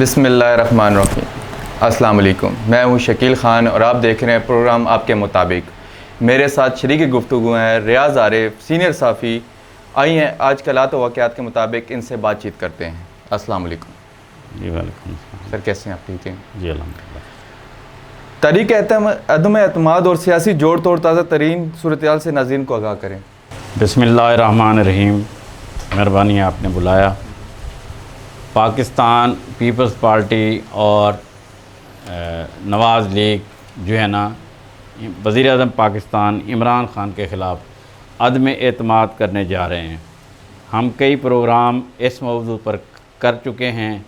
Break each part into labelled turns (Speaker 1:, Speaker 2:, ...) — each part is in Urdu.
Speaker 1: بسم اللہ الرحمن الرحیم۔ السلام علیکم، میں ہوں شکیل خان اور آپ دیکھ رہے ہیں پروگرام آپ کے مطابق۔ میرے ساتھ شریک گفتگو ہیں ریاض عارف، سینئر صحافی۔ آئیے آج کے حالات و واقعات کے مطابق ان سے بات چیت کرتے ہیں۔ السلام علیکم۔
Speaker 2: جی وعلیکم السلام۔
Speaker 1: سر کیسے ہیں آپ؟ ٹھیک ہیں؟
Speaker 2: جی الحمدللہ۔
Speaker 1: تحریک عدم اعتماد اور سیاسی جوڑ توڑ تازہ ترین صورتحال سے ناظرین کو آگاہ کریں۔
Speaker 2: بسم اللہ الرحمن الرحیم۔ مہربانی آپ نے بلایا۔ پاکستان پیپلز پارٹی اور نواز لیگ جو ہے نا وزیر اعظم پاکستان عمران خان کے خلاف عدم اعتماد کرنے جا رہے ہیں۔ ہم کئی پروگرام اس موضوع پر کر چکے ہیں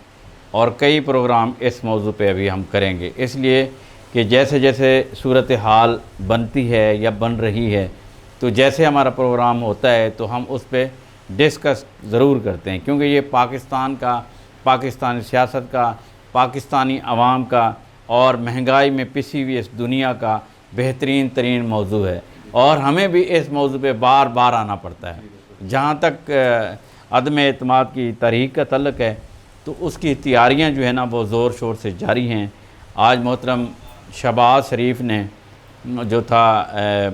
Speaker 2: اور کئی پروگرام اس موضوع پہ ابھی ہم کریں گے، اس لیے کہ جیسے جیسے صورتحال بنتی ہے یا بن رہی ہے تو جیسے ہمارا پروگرام ہوتا ہے تو ہم اس پہ ڈسکس ضرور کرتے ہیں، کیونکہ یہ پاکستان کا، پاکستانی سیاست کا، پاکستانی عوام کا اور مہنگائی میں پسی ہوئی اس دنیا کا بہترین ترین موضوع ہے، اور ہمیں بھی اس موضوع پہ بار بار آنا پڑتا ہے۔ جہاں تک عدم اعتماد کی تحریک کا تعلق ہے تو اس کی تیاریاں جو ہے نا وہ زور شور سے جاری ہیں۔ آج محترم شہباز شریف نے جو تھا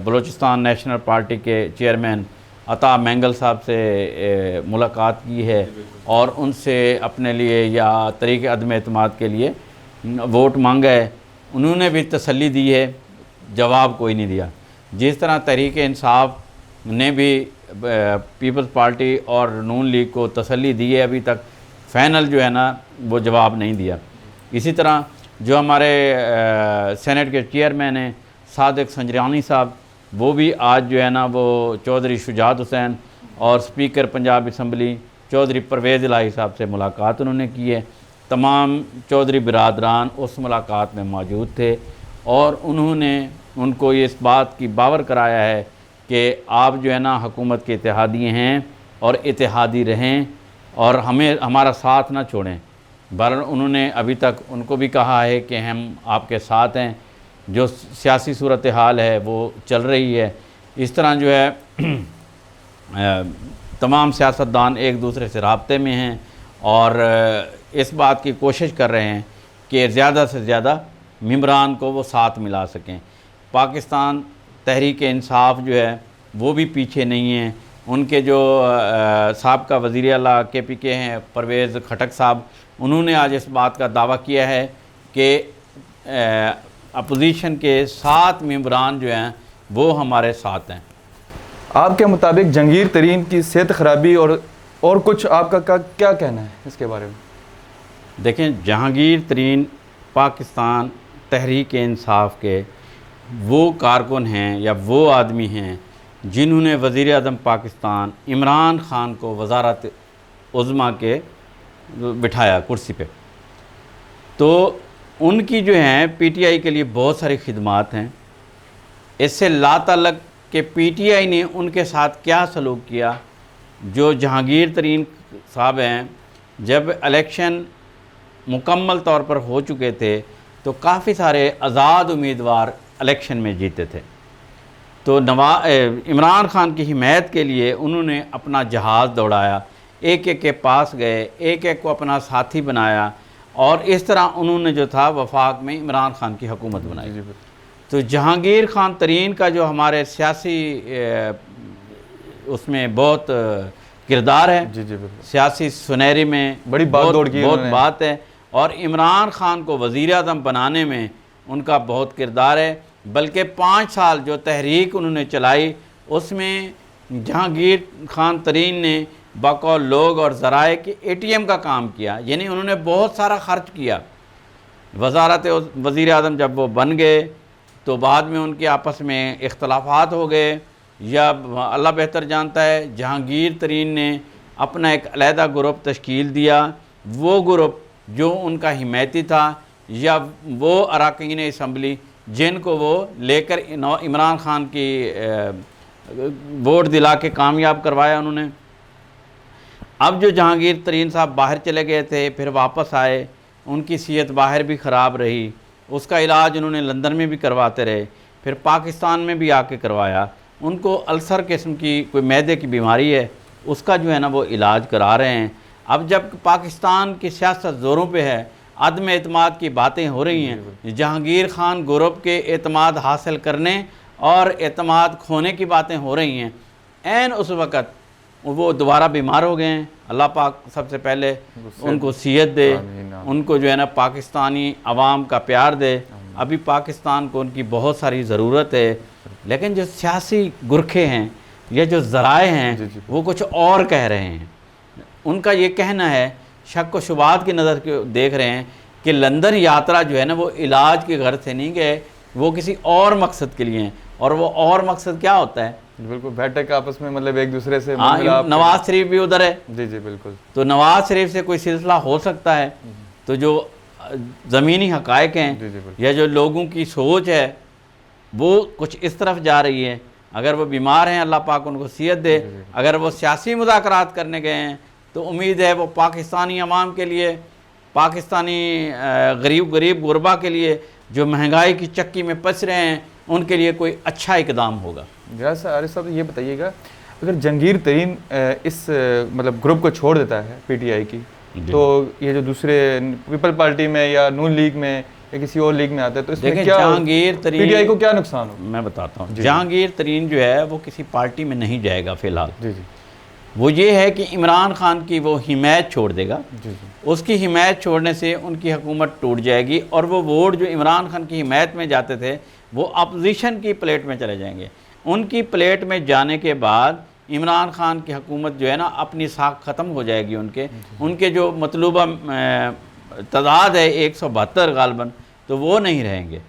Speaker 2: بلوچستان نیشنل پارٹی کے چیئرمین عطا مینگل صاحب سے ملاقات کی ہے اور ان سے اپنے لیے یا طریق عدم اعتماد کے لیے ووٹ مانگا ہے۔ انہوں نے بھی تسلی دی ہے، جواب کوئی نہیں دیا۔ جس طرح تحریک انصاف نے بھی پیپلز پارٹی اور نون لیگ کو تسلی دی ہے، ابھی تک فائنل جو ہے نا وہ جواب نہیں دیا۔ اسی طرح جو ہمارے سینٹ کے چیئرمین ہیں صادق سنجرانی صاحب، وہ بھی آج جو ہے نا وہ چودھری شجاعت حسین اور اسپیکر پنجاب اسمبلی چودھری پرویز الہی صاحب سے ملاقات انہوں نے کی ہے۔ تمام چودھری برادران اس ملاقات میں موجود تھے اور انہوں نے ان کو اس بات کی باور کرایا ہے کہ آپ جو ہے نا حکومت کے اتحادی ہیں اور اتحادی رہیں اور ہمارا ساتھ نہ چھوڑیں۔ بہرحال انہوں نے ابھی تک ان کو بھی کہا ہے کہ ہم آپ کے ساتھ ہیں، جو سیاسی صورتحال ہے وہ چل رہی ہے۔ اس طرح جو ہے تمام سیاستدان ایک دوسرے سے رابطے میں ہیں اور اس بات کی کوشش کر رہے ہیں کہ زیادہ سے زیادہ ممبران کو وہ ساتھ ملا سکیں۔ پاکستان تحریک انصاف جو ہے وہ بھی پیچھے نہیں ہیں۔ ان کے جو سابقہ وزیر اعلیٰ کے پی کے ہیں پرویز خٹک صاحب، انہوں نے آج اس بات کا دعویٰ کیا ہے کہ اپوزیشن کے 7 ممبران جو ہیں وہ ہمارے ساتھ ہیں۔
Speaker 1: آپ کے مطابق جہانگیر ترین کی صحت خرابی اور کچھ آپ کا کیا کہنا ہے اس کے بارے میں؟
Speaker 2: دیکھیں، جہانگیر ترین پاکستان تحریک انصاف کے وہ کارکن ہیں یا وہ آدمی ہیں جنہوں نے وزیر اعظم پاکستان عمران خان کو وزارت عظمیٰ کے بٹھایا کرسی پہ، تو ان کی جو ہیں پی ٹی آئی کے لیے بہت ساری خدمات ہیں۔ اس سے لا تعلق کہ پی ٹی آئی نے ان کے ساتھ کیا سلوک کیا۔ جو جہانگیر ترین صاحب ہیں، جب الیکشن مکمل طور پر ہو چکے تھے تو کافی سارے آزاد امیدوار الیکشن میں جیتے تھے، تو عمران خان کی حمایت کے لیے انہوں نے اپنا جہاز دوڑایا، ایک ایک کے پاس گئے، ایک ایک کو اپنا ساتھی بنایا اور اس طرح انہوں نے جو تھا وفاق میں عمران خان کی حکومت بنائی۔ تو جہانگیر خان ترین کا جو ہمارے سیاسی اس میں بہت کردار ہے، سیاسی سنہری میں
Speaker 1: بڑی بہت
Speaker 2: بات ہے، اور عمران خان کو وزیر اعظم بنانے میں ان کا بہت کردار ہے۔ بلکہ 5 سال جو تحریک انہوں نے چلائی اس میں جہانگیر خان ترین نے بقول لوگ اور ذرائع کے اے ٹی ایم کا کام کیا، یعنی انہوں نے بہت سارا خرچ کیا۔ وزارت وزیر اعظم جب وہ بن گئے تو بعد میں ان کے آپس میں اختلافات ہو گئے، یا اللہ بہتر جانتا ہے جہانگیر ترین نے اپنا ایک علیحدہ گروپ تشکیل دیا۔ وہ گروپ جو ان کا حمایتی تھا یا وہ اراکین اسمبلی جن کو وہ لے کر عمران خان کی ووٹ دلا کے کامیاب کروایا انہوں نے۔ اب جو جہانگیر ترین صاحب باہر چلے گئے تھے، پھر واپس آئے، ان کی صحت باہر بھی خراب رہی، اس کا علاج انہوں نے لندن میں بھی کرواتے رہے، پھر پاکستان میں بھی آ کے کروایا۔ ان کو السر قسم کی کوئی معدے کی بیماری ہے، اس کا جو ہے نا وہ علاج کرا رہے ہیں۔ اب جب پاکستان کی سیاست زوروں پہ ہے عدم اعتماد کی باتیں ہو رہی ہیں، جہانگیر خان گروپ کے اعتماد حاصل کرنے اور اعتماد کھونے کی باتیں ہو رہی ہیں، عین اس وقت وہ دوبارہ بیمار ہو گئے ہیں۔ اللہ پاک سب سے پہلے ان کو صحت دے، ان کو جو ہے نا پاکستانی عوام کا پیار دے۔ ابھی پاکستان کو ان کی بہت ساری ضرورت ہے، لیکن جو سیاسی گرکھے ہیں یا جو ذرائع ہیں وہ کچھ اور کہہ رہے ہیں۔ ان کا یہ کہنا ہے، شک و شبہات کی نظر کے دیکھ رہے ہیں کہ لندن یاترا جو ہے نا وہ علاج کی غرض سے نہیں گئے، وہ کسی اور مقصد کے لیے ہیں۔ اور وہ اور مقصد کیا ہوتا ہے؟
Speaker 1: بالکل بیٹھک آپس میں مطلب ایک دوسرے سے
Speaker 2: نواز شریف بھی ادھر ہے،
Speaker 1: جی جی بالکل،
Speaker 2: تو نواز شریف سے کوئی سلسلہ ہو سکتا ہے۔ تو جو زمینی حقائق ہیں یا جو لوگوں کی سوچ ہے وہ کچھ اس طرف جا رہی ہے۔ اگر وہ بیمار ہیں اللہ پاک ان کو صحت دے، اگر وہ سیاسی مذاکرات کرنے گئے ہیں تو امید ہے وہ پاکستانی عوام کے لیے، پاکستانی غریب غربا کے لیے جو مہنگائی کی چکی میں پس رہے ہیں ان کے لیے کوئی اچھا اقدام ہوگا۔
Speaker 1: ریاض عارف صاحب یہ بتائیے گا، اگر جہانگیر ترین اس مطلب گروپ کو چھوڑ دیتا ہے پی ٹی آئی کی، تو یہ جو دوسرے پیپل پارٹی میں یا نون لیگ میں یا کسی اور لیگ میں آتا ہے تو اس میں کیا
Speaker 2: جہانگیر ترین
Speaker 1: پی ٹی آئی کو کیا نقصان ہو؟
Speaker 2: میں بتاتا ہوں۔ جہانگیر ترین جو ہے وہ کسی پارٹی میں نہیں جائے گا فی الحال۔
Speaker 1: جی جی
Speaker 2: وہ یہ ہے کہ عمران خان کی وہ حمایت چھوڑ دے گا،
Speaker 1: جی جی
Speaker 2: اس کی حمایت چھوڑنے سے ان کی حکومت ٹوٹ جائے گی، اور وہ ووٹ جو عمران خان کی حمایت میں جاتے تھے وہ اپوزیشن کی پلیٹ میں چلے جائیں گے۔ ان کی پلیٹ میں جانے کے بعد عمران خان کی حکومت جو ہے نا اپنی ساکھ ختم ہو جائے گی۔ ان کے جو مطلوبہ تعداد ہے 172 غالباً، تو وہ نہیں رہیں گے۔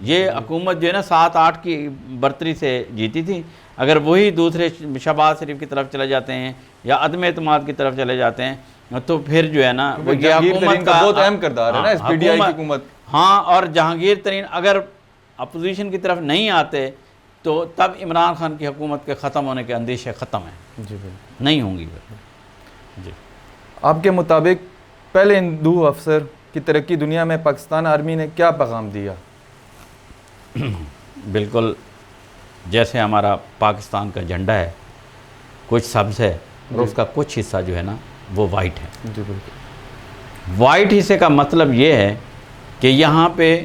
Speaker 2: یہ حکومت جو ہے نا 7-8 کی برتری سے جیتی تھی، اگر وہی دوسرے شہباز شریف کی طرف چلے جاتے ہیں یا عدم اعتماد کی طرف چلے جاتے ہیں تو پھر جو ہے نا وہ یہ حکومت کا
Speaker 1: بہت اہم کردار ہے نا اس پی ٹی آئی کی حکومت۔
Speaker 2: ہاں، اور جہانگیر ترین اگر اپوزیشن کی طرف نہیں آتے تو تب عمران خان کی حکومت کے ختم ہونے کے اندیشے ختم ہیں،
Speaker 1: جی بالکل
Speaker 2: نہیں ہوں گی۔ جی،
Speaker 1: آپ کے مطابق پہلے ہندو افسر کی ترقی دنیا میں پاکستان آرمی نے کیا پیغام دیا؟
Speaker 2: بالکل جیسے ہمارا پاکستان کا جھنڈا ہے، کچھ سبز ہے اور اس کا کچھ حصہ جو ہے نا وہ وائٹ ہے۔
Speaker 1: جی بالکل،
Speaker 2: وائٹ حصے کا مطلب یہ ہے کہ یہاں پہ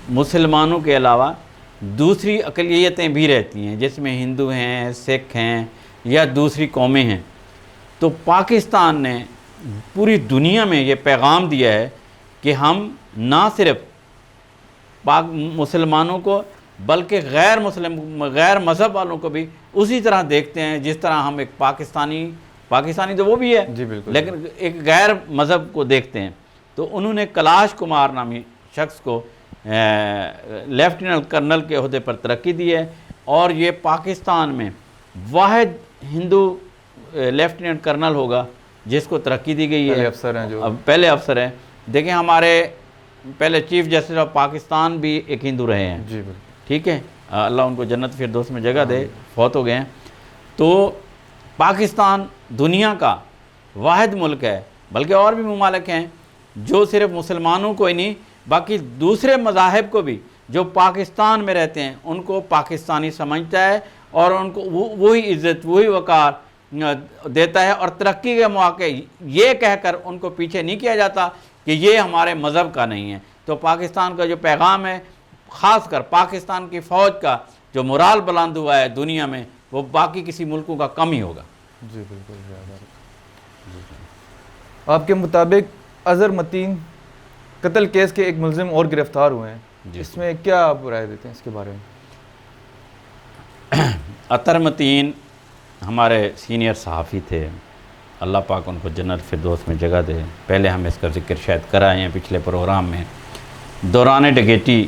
Speaker 2: مسلمانوں کے علاوہ دوسری اقلیتیں بھی رہتی ہیں، جس میں ہندو ہیں، سکھ ہیں یا دوسری قومیں ہیں۔ تو پاکستان نے پوری دنیا میں یہ پیغام دیا ہے کہ ہم نہ صرف مسلمانوں کو بلکہ غیر مذہب والوں کو بھی اسی طرح دیکھتے ہیں جس طرح ہم ایک پاکستانی تو وہ بھی ہے،
Speaker 1: جی بالکل،
Speaker 2: لیکن ایک غیر مذہب کو دیکھتے ہیں۔ تو انہوں نے کلاش کمار نامی شخص کو لیفٹیننٹ کرنل کے عہدے پر ترقی دی ہے، اور یہ پاکستان میں واحد ہندو لیفٹیننٹ کرنل ہوگا جس کو ترقی دی گئی ہے۔ پہلے افسر ہیں۔ دیکھیں ہمارے پہلے چیف جسٹس آف پاکستان بھی ایک ہندو رہے ہیں،
Speaker 1: جی بالکل،
Speaker 2: ٹھیک ہے، اللہ ان کو جنت فردوس میں جگہ دے، فوت ہو گئے ہیں۔ تو پاکستان دنیا کا واحد ملک ہے، بلکہ اور بھی ممالک ہیں جو صرف مسلمانوں کو ہی نہیں باقی دوسرے مذاہب کو بھی جو پاکستان میں رہتے ہیں ان کو پاکستانی سمجھتا ہے، اور ان کو وہی عزت وہی وقار دیتا ہے، اور ترقی کے مواقع یہ کہہ کر ان کو پیچھے نہیں کیا جاتا کہ یہ ہمارے مذہب کا نہیں ہے۔ تو پاکستان کا جو پیغام ہے، خاص کر پاکستان کی فوج کا جو مورال بلند ہوا ہے دنیا میں، وہ باقی کسی ملکوں کا کم ہی ہوگا۔
Speaker 1: جی بالکل۔ آپ کے مطابق اظہر متین قتل کیس کے ایک ملزم اور گرفتار ہوئے ہیں، اس میں کیا آپ رائے دیتے ہیں اس کے بارے میں؟
Speaker 2: اطہر متین ہمارے سینئر صحافی تھے، اللہ پاک ان کو جنت فردوس میں جگہ دے۔ پہلے ہم اس کا ذکر شاید کرائے ہیں پچھلے پروگرام میں۔ دوران ڈکیتی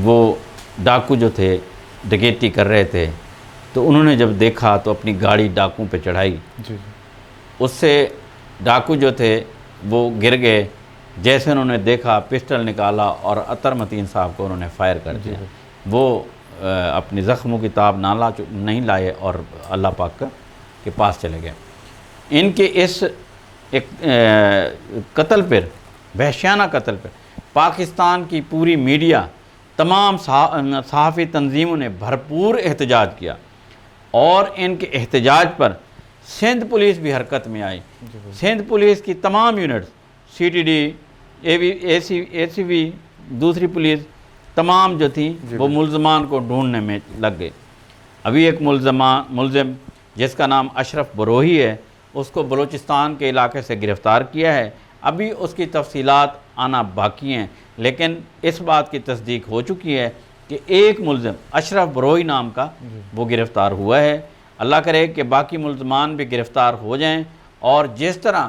Speaker 2: وہ ڈاکو جو تھے ڈکیتی کر رہے تھے، تو انہوں نے جب دیکھا تو اپنی گاڑی ڈاکوں پہ چڑھائی، اس سے ڈاکو جو تھے وہ گر گئے۔ جیسے انہوں نے دیکھا پسٹل نکالا اور اطہر متین صاحب کو انہوں نے فائر کر دیا۔ وہ اپنی زخموں کی تاب نہیں لائے اور اللہ پاک کے پاس چلے گئے۔ ان کے اس ایک قتل پر، وحشیانہ قتل پر، پاکستان کی پوری میڈیا، تمام صحافی تنظیموں نے بھرپور احتجاج کیا، اور ان کے احتجاج پر سندھ پولیس بھی حرکت میں آئی۔ سندھ پولیس کی تمام یونٹس CTD, ACV, دوسری پولیس تمام جو تھی وہ ملزمان کو ڈھونڈنے میں لگ گئے. ابھی ایک ملزم جس کا نام اشرف بروہی ہے اس کو بلوچستان کے علاقے سے گرفتار کیا ہے. ابھی اس کی تفصیلات آنا باقی ہیں، لیکن اس بات کی تصدیق ہو چکی ہے کہ ایک ملزم اشرف بروہی نام کا وہ گرفتار ہوا ہے. اللہ کرے کہ باقی ملزمان بھی گرفتار ہو جائیں اور جس طرح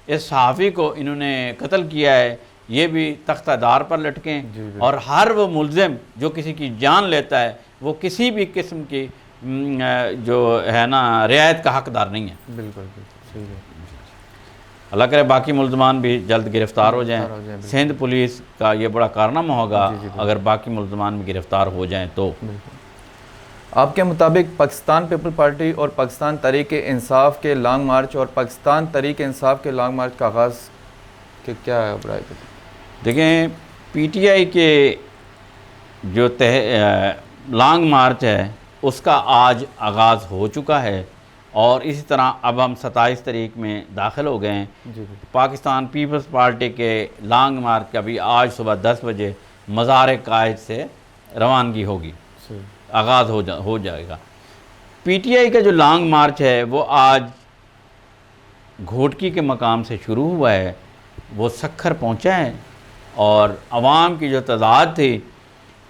Speaker 2: اس صحافی کو انہوں نے قتل کیا ہے یہ بھی تختہ دار پر لٹکیں، اور ہر وہ ملزم جو کسی کی جان لیتا ہے وہ کسی بھی قسم کی جو ہے نا رعایت کا حقدار نہیں ہے.
Speaker 1: بالکل صحیح ہے.
Speaker 2: اللہ کرے باقی ملزمان بھی جلد گرفتار ہو جائیں. سندھ پولیس کا یہ بڑا کارنامہ ہوگا اگر باقی ملزمان بھی گرفتار ہو جائیں تو.
Speaker 1: آپ کے مطابق پاکستان پیپل پارٹی اور پاکستان تحریک انصاف کے لانگ مارچ اور پاکستان تحریک انصاف کے لانگ مارچ کا آغاز کیا ہے برائے؟
Speaker 2: دیکھیں PTI کے جو لانگ مارچ ہے اس کا آج آغاز ہو چکا ہے، اور اسی طرح اب ہم 27 تاریخ میں داخل ہو گئے ہیں. پاکستان پیپلز پارٹی کے لانگ مارچ کا بھی آج صبح 10 بجے مزار قائد سے روانگی ہوگی، آغاز ہو جائے گا. PTI کا جو لانگ مارچ ہے وہ آج گھوٹکی کے مقام سے شروع ہوا ہے، وہ سکھر پہنچا ہے، اور عوام کی جو تعداد تھی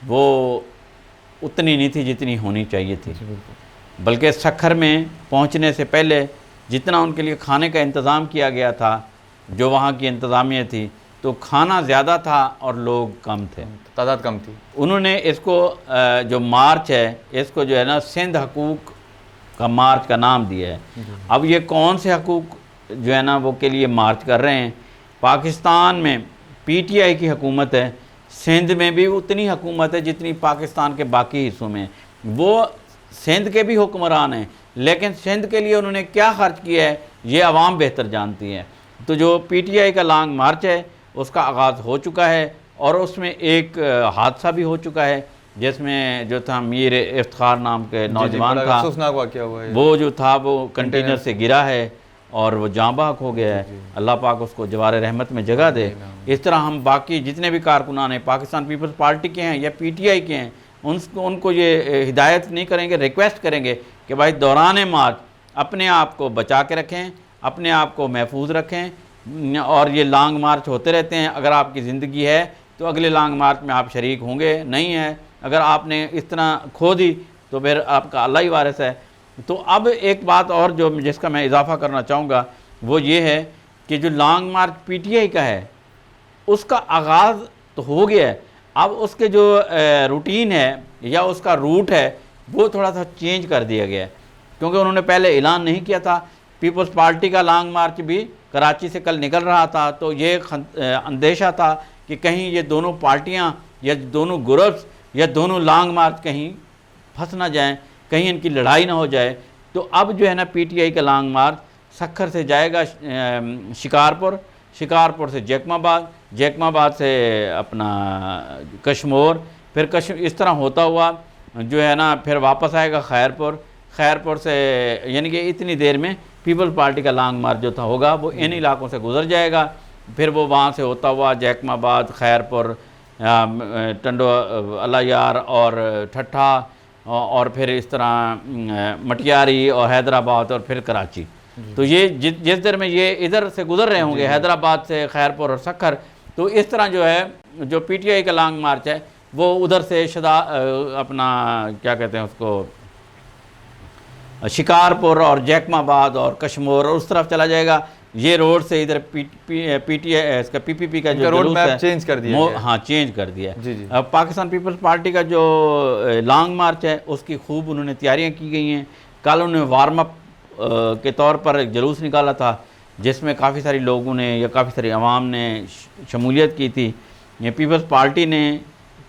Speaker 2: وہ اتنی نہیں تھی جتنی ہونی چاہیے تھی، بلکہ سکھر میں پہنچنے سے پہلے جتنا ان کے لیے کھانے کا انتظام کیا گیا تھا جو وہاں کی انتظامیہ تھی تو کھانا زیادہ تھا اور لوگ کم تھے،
Speaker 1: تعداد کم تھی.
Speaker 2: انہوں نے اس کو جو مارچ ہے اس کو جو ہے نا سندھ حقوق کا مارچ کا نام دیا ہے. اب یہ کون سے حقوق جو ہے نا وہ کے لیے مارچ کر رہے ہیں؟ پاکستان میں PTI کی حکومت ہے، سندھ میں بھی اتنی حکومت ہے جتنی پاکستان کے باقی حصوں میں. وہ سندھ کے بھی حکمران ہیں، لیکن سندھ کے لیے انہوں نے کیا خرچ کیا ہے یہ عوام بہتر جانتی ہے. تو جو PTI کا لانگ مارچ ہے اس کا آغاز ہو چکا ہے، اور اس میں ایک حادثہ بھی ہو چکا ہے جس میں جو تھا میر افتخار نام کے نوجوان تھا، وہ جو تھا وہ کنٹینر سے گرا ہے اور وہ جاں بحق ہو گیا ہے. اللہ پاک اس کو جوار رحمت میں جگہ دے. اس طرح ہم باقی جتنے بھی کارکنان ہیں پاکستان پیپلز پارٹی کے ہیں یا PTI کے ہیں ان کو یہ ہدایت نہیں کریں گے، ریکویسٹ کریں گے کہ بھائی دوران مارچ اپنے آپ کو بچا کے رکھیں، اپنے آپ کو محفوظ رکھیں، اور یہ لانگ مارچ ہوتے رہتے ہیں. اگر آپ کی زندگی ہے تو اگلے لانگ مارچ میں آپ شریک ہوں گے، نہیں ہے اگر آپ نے اس طرح کھو دی تو پھر آپ کا اللہ ہی وارث ہے. تو اب ایک بات اور جس کا میں اضافہ کرنا چاہوں گا وہ یہ ہے کہ جو لانگ مارچ PTI کا ہے اس کا آغاز تو ہو گیا ہے، اب اس کے جو روٹین ہے یا اس کا روٹ ہے وہ تھوڑا سا چینج کر دیا گیا ہے، کیونکہ انہوں نے پہلے اعلان نہیں کیا تھا. پیپلز پارٹی کا لانگ مارچ بھی کراچی سے کل نکل رہا تھا، تو یہ اندیشہ تھا کہ کہیں یہ دونوں پارٹیاں یا دونوں گروپس یا دونوں لانگ مارچ کہیں پھنس نہ جائیں، کہیں ان کی لڑائی نہ ہو جائے. تو اب جو ہے نا PTI کا لانگ مارچ سکھر سے جائے گا شکارپور سے جیکم آباد سے اپنا کشمور، پھر اس طرح ہوتا ہوا جو ہے نا پھر واپس آئے گا خیرپور سے، یعنی کہ اتنی دیر میں پیپل پارٹی کا لانگ مارچ جو تھا ہوگا وہ ان علاقوں سے گزر جائے گا. پھر وہ وہاں سے ہوتا ہوا جیکم آباد، خیرپور، ٹنڈو اللہ یار اور ٹھٹھا، اور پھر اس طرح مٹیاری اور حیدرآباد اور پھر کراچی. تو یہ جس دیر میں یہ ادھر سے گزر رہے ہوں گے حیدرآباد سے خیرپور اور سکھر، تو اس طرح جو ہے جو PTI کا لانگ مارچ ہے وہ ادھر سے اپنا کیا کہتے ہیں اس کو شکارپور اور جیکم آباد اور کشمور اور اس طرف چلا جائے گا. یہ روڈ سے ادھر PTI اس کا PPP کا جو
Speaker 1: روڈ میپ چینج کر دیا ہے.
Speaker 2: ہاں چینج کر دیا ہے. پاکستان پیپلز پارٹی کا جو لانگ مارچ ہے اس کی خوب انہوں نے تیاریاں کی گئی ہیں. کل انہوں نے وارم اپ کے طور پر ایک جلوس نکالا تھا جس میں کافی ساری لوگوں نے یا کافی ساری عوام نے شمولیت کی تھی. یہ پیپلز پارٹی نے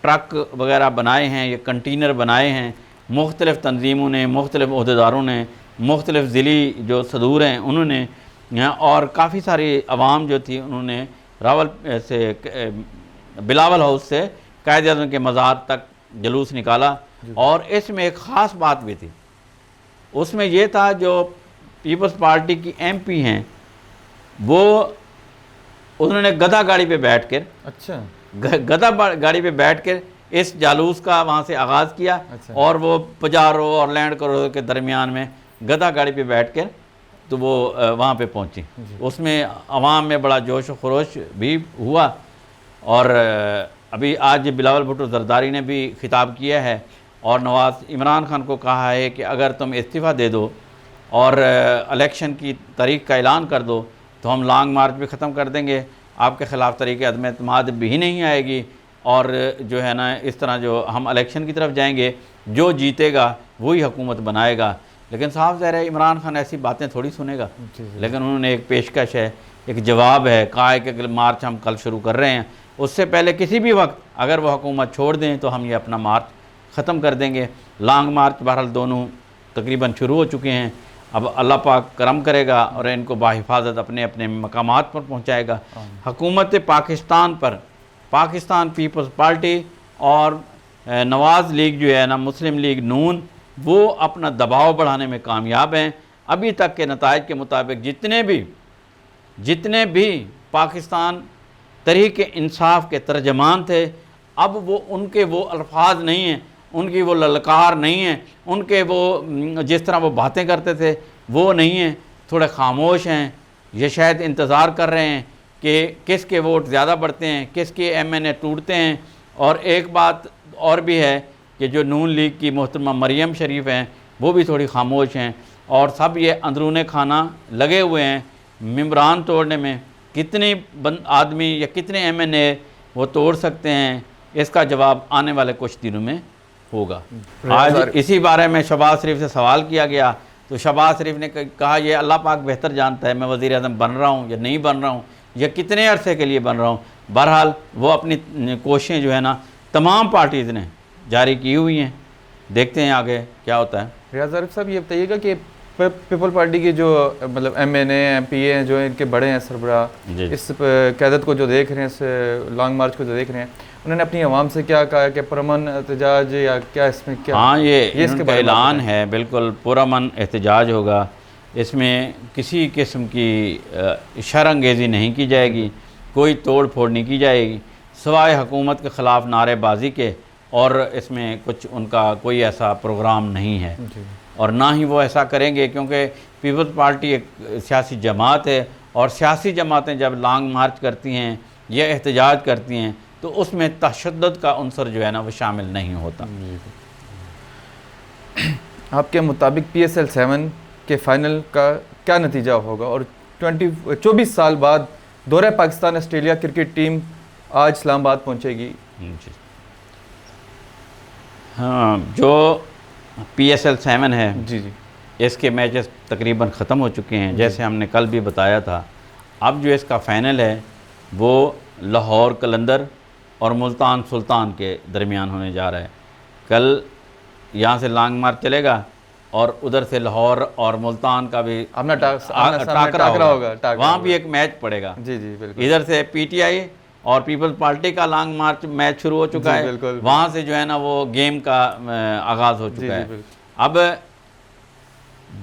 Speaker 2: ٹرک وغیرہ بنائے ہیں یا کنٹینر بنائے ہیں، مختلف تنظیموں نے، مختلف عہدیداروں نے، مختلف ضلعی جو صدور ہیں انہوں نے، اور کافی ساری عوام جو تھی انہوں نے راول سے بلاول ہاؤس سے قائد اعظم کے مزار تک جلوس نکالا. اور اس میں ایک خاص بات بھی تھی، اس میں یہ تھا جو پیپلز پارٹی کی MP ہیں وہ انہوں نے گدھا گاڑی پہ بیٹھ کر
Speaker 1: اچھا
Speaker 2: گدھا گاڑی پہ بیٹھ کر اس جالوس کا وہاں سے آغاز کیا، اور وہ پجارو اور لینڈ کرو کے درمیان میں گدھا گاڑی پہ بیٹھ کر تو وہ وہاں پہ پہنچی۔ اس میں عوام میں بڑا جوش و خروش بھی ہوا، اور ابھی آج بلاول بھٹو زرداری نے بھی خطاب کیا ہے اور عمران خان کو کہا ہے کہ اگر تم استعفیٰ دے دو اور الیکشن کی تاریخ کا اعلان کر دو تو ہم لانگ مارچ بھی ختم کر دیں گے، آپ کے خلاف طریقے عدم اعتماد بھی نہیں آئے گی، اور جو ہے نا اس طرح جو ہم الیکشن کی طرف جائیں گے، جو جیتے گا وہی حکومت بنائے گا۔ لیکن صاحب ظاہر ہے عمران خان ایسی باتیں تھوڑی سنے گا، لیکن انہوں نے ایک پیشکش ہے، ایک جواب ہے، کہا ہے کہ مارچ ہم کل شروع کر رہے ہیں، اس سے پہلے کسی بھی وقت اگر وہ حکومت چھوڑ دیں تو ہم یہ اپنا مارچ ختم کر دیں گے۔ لانگ مارچ بہرحال دونوں تقریباً شروع ہو چکے ہیں، اب اللہ پاک کرم کرے گا اور ان کو بحفاظت اپنے اپنے مقامات پر پہنچائے گا۔ حکومت پاکستان پر پاکستان پیپلز پارٹی اور نواز لیگ جو ہے نا، مسلم لیگ نون، وہ اپنا دباؤ بڑھانے میں کامیاب ہیں۔ ابھی تک کے نتائج کے مطابق جتنے بھی پاکستان تحریک انصاف کے ترجمان تھے، اب وہ ان کے وہ الفاظ نہیں ہیں، ان کی وہ للکار نہیں ہیں، ان کے وہ جس طرح وہ باتیں کرتے تھے وہ نہیں ہیں، تھوڑے خاموش ہیں۔ یہ شاید انتظار کر رہے ہیں کہ کس کے ووٹ زیادہ بڑھتے ہیں، کس کے ایم این اے ٹوٹتے ہیں۔ اور ایک بات اور بھی ہے کہ جو نون لیگ کی محترمہ مریم شریف ہیں وہ بھی تھوڑی خاموش ہیں، اور سب یہ اندرون خانہ لگے ہوئے ہیں ممبران توڑنے میں۔ کتنے آدمی یا کتنے ایم این اے وہ توڑ سکتے ہیں، اس کا جواب آنے والے کچھ دنوں میں ہوگا۔ آج اسی بارے میں شہباز شریف سے سوال کیا گیا تو شہباز شریف نے کہا یہ اللہ پاک بہتر جانتا ہے میں وزیر اعظم بن رہا ہوں یا نہیں بن رہا ہوں، یا کتنے عرصے کے لیے بن رہا ہوں۔ بہرحال وہ اپنی کوششیں جو ہے نا تمام پارٹیز نے جاری کی ہوئی ہیں، دیکھتے ہیں آگے کیا ہوتا ہے۔
Speaker 1: ریاض عارف صاحب یہ بتائیے گا کہ پیپل پارٹی کی جو مطلب M N A M P A ہیں جو ان کے بڑے ہیں سربراہ، اس قیادت کو جو دیکھ رہے ہیں، اس لانگ مارچ کو جو دیکھ رہے ہیں، انہوں نے اپنی عوام سے کیا کہا کہ پرامن احتجاج یا کیا اس میں کیا؟
Speaker 2: ہاں یہ ان کا اعلان ہے، بالکل پرامن احتجاج ہوگا، اس میں کسی قسم کی شر انگیزی نہیں کی جائے گی، کوئی توڑ پھوڑ نہیں کی جائے گی سوائے حکومت کے خلاف نعرے بازی کے، اور اس میں کچھ ان کا کوئی ایسا پروگرام نہیں ہے، اور نہ ہی وہ ایسا کریں گے، کیونکہ پیپلز پارٹی ایک سیاسی جماعت ہے، اور سیاسی جماعتیں جب لانگ مارچ کرتی ہیں یا احتجاج کرتی ہیں تو اس میں تشدد کا عنصر جو ہے نا وہ شامل نہیں ہوتا۔
Speaker 1: آپ کے مطابق پی ایس ایل 7 کے فائنل کا کیا نتیجہ ہوگا، اور 24 سال بعد دورہ پاکستان آسٹریلیا کرکٹ ٹیم آج اسلام آباد پہنچے گی؟
Speaker 2: ہاں، جو پی ایس ایل 7 ہے
Speaker 1: جی
Speaker 2: اس کے میچز تقریباً ختم ہو چکے ہیں، جیسے ہم نے کل بھی بتایا تھا۔ اب جو اس کا فائنل ہے وہ لاہور قلندر اور ملتان سلطان کے درمیان ہونے جا رہا ہے۔ کل یہاں سے لانگ مارچ چلے گا اور ادھر سے لاہور اور ملتان کا بھی ٹاکرا ہوگا، وہاں بھی ایک میچ پڑے گا۔
Speaker 1: جی بالکل۔
Speaker 2: ادھر سے پی ٹی آئی اور پیپلز پارٹی کا لانگ مارچ میچ شروع ہو چکا ہے، وہاں سے جو ہے نا وہ گیم کا آغاز ہو چکا ہے۔ اب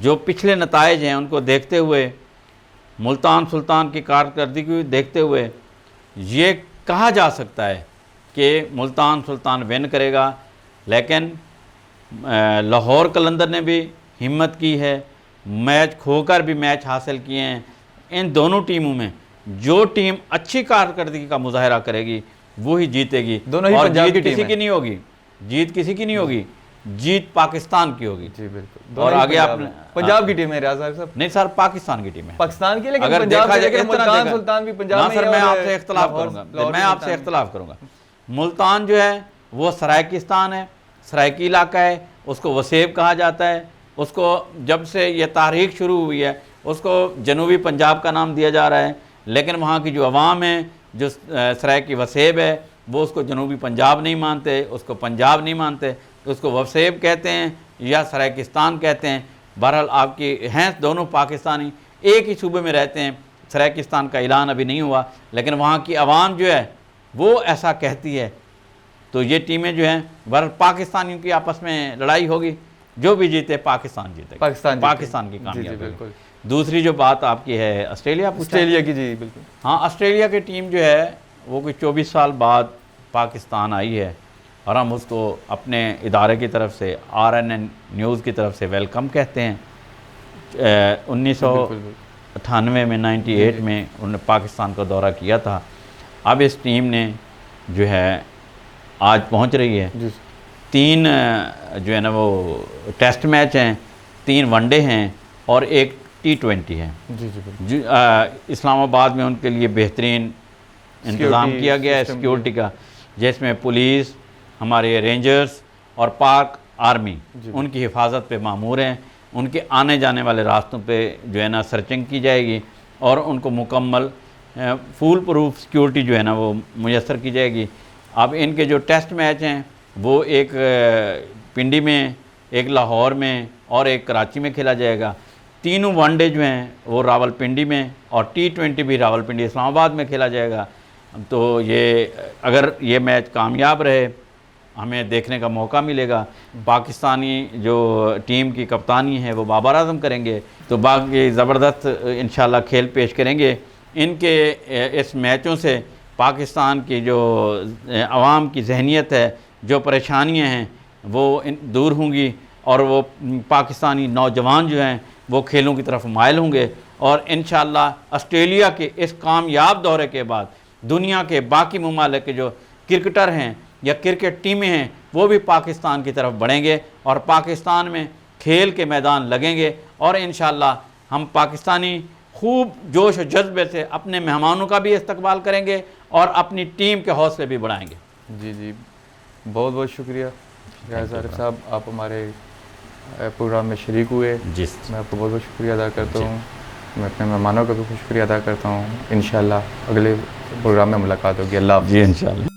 Speaker 2: جو پچھلے نتائج ہیں ان کو دیکھتے ہوئے، ملتان سلطان کی کارکردگی کو دیکھتے ہوئے یہ کہا جا سکتا ہے کہ ملتان سلطان ون کرے گا، لیکن لاہور قلندر نے بھی ہمت کی ہے، میچ کھو کر بھی میچ حاصل کیے ہیں۔ ان دونوں ٹیموں میں جو ٹیم اچھی کارکردگی کا مظاہرہ کرے گی وہی جیتے گی، اور جیت کسی کی نہیں ہوگی، جیت کسی کی نہیں ہوگی، جیت پاکستان کی ہوگی۔
Speaker 1: جی بالکل۔
Speaker 2: اور آگے آپ
Speaker 1: پنجاب کی ٹیم ہے ریاض صاحب؟
Speaker 2: نہیں سر، پاکستان کی ٹیم ہے،
Speaker 1: پاکستان کی، لیکن
Speaker 2: اگر
Speaker 1: پنجاب
Speaker 2: دیکھا
Speaker 1: سے
Speaker 2: جائے
Speaker 1: ملتان سلطان بھی پنجاب میں ہے۔
Speaker 2: سر میں آپ سے اختلاف کروں گا، میں آپ سے اختلاف کروں گا۔ ملتان جو ہے وہ سرائکستان ہے، سرائکی علاقہ ہے، اس کو وسیب کہا جاتا ہے، اس کو جب سے یہ تاریخ شروع ہوئی ہے اس کو جنوبی پنجاب کا نام دیا جا رہا ہے، لیکن وہاں کی جو عوام ہے، جو سرائکی وسیب ہے، وہ اس کو جنوبی پنجاب نہیں مانتے، اس کو پنجاب نہیں مانتے، اس کو وسیب کہتے ہیں یا سرائکستان کہتے ہیں۔ بہرحال آپ کی ہیں دونوں پاکستانی، ایک ہی صوبے میں رہتے ہیں، سرائکستان کا اعلان ابھی نہیں ہوا، لیکن وہاں کی عوام جو ہے وہ ایسا کہتی ہے۔ تو یہ ٹیمیں جو ہیں بہرحال پاکستانیوں کی آپس میں لڑائی ہوگی، جو بھی جیتے پاکستان جیتے گا، پاکستان کی کامیابی ہوگی۔ دوسری جو بات آپ کی ہے آسٹریلیا پوچھا،
Speaker 1: آسٹریلیا کی، جی بالکل.
Speaker 2: ہاں آسٹریلیا کی ٹیم جو ہے وہ کوئی 24 سال بعد پاکستان آئی ہے، اور ہم اس کو اپنے ادارے کی طرف سے RNN نیوز کی طرف سے ویلکم کہتے ہیں. 1998 میں 98 میں انہوں نے پاکستان کا دورہ کیا تھا. اب اس ٹیم نے جو ہے آج پہنچ رہی ہے.
Speaker 1: جی
Speaker 2: 3 جو ہے نا وہ ٹیسٹ میچ ہیں، 3 ون ڈے ہیں اور 1 T20 ہے.
Speaker 1: جی جی بالکل.
Speaker 2: اسلام آباد میں ان کے لیے بہترین انتظام کیا گیا ہے سیکیورٹی کا، جس میں پولیس، ہمارے رینجرز اور پاک آرمی ان کی حفاظت پہ مامور ہیں. ان کے آنے جانے والے راستوں پہ جو ہے نا سرچنگ کی جائے گی اور ان کو مکمل فول پروف سیکیورٹی جو ہے نا وہ میسر کی جائے گی. اب ان کے جو ٹیسٹ میچ ہیں وہ ایک پنڈی میں، ایک لاہور میں اور ایک کراچی میں کھیلا جائے گا. تینوں ون ڈے جو ہیں وہ راول پنڈی میں اور T20 بھی راول پنڈی اسلام آباد میں کھیلا جائے گا. تو یہ اگر یہ میچ کامیاب رہے ہمیں دیکھنے کا موقع ملے گا. پاکستانی جو ٹیم کی کپتانی ہے وہ بابر اعظم کریں گے، تو باقی زبردست انشاءاللہ کھیل پیش کریں گے. ان کے اس میچوں سے پاکستان کی جو عوام کی ذہنیت ہے، جو پریشانیاں ہیں وہ دور ہوں گی، اور وہ پاکستانی نوجوان جو ہیں وہ کھیلوں کی طرف مائل ہوں گے. اور انشاءاللہ آسٹریلیا کے اس کامیاب دورے کے بعد دنیا کے باقی ممالک کے جو کرکٹر ہیں یا کرکٹ ٹیمیں ہیں وہ بھی پاکستان کی طرف بڑھیں گے اور پاکستان میں کھیل کے میدان لگیں گے. اور انشاءاللہ ہم پاکستانی خوب جوش و جذبے سے اپنے مہمانوں کا بھی استقبال کریں گے اور اپنی ٹیم کے حوصلے بھی بڑھائیں گے.
Speaker 1: جی جی بہت بہت شکریہ ریاض عارف صاحب، آپ ہمارے پروگرام میں شریک ہوئے. میں آپ کو بہت بہت شکریہ ادا کرتا ہوں. میں اپنے مہمانوں کا بھی شکریہ ادا کرتا ہوں. انشاءاللہ اگلے پروگرام میں ملاقات ہوگی. اللہ حافظ.
Speaker 2: جی انشاءاللہ.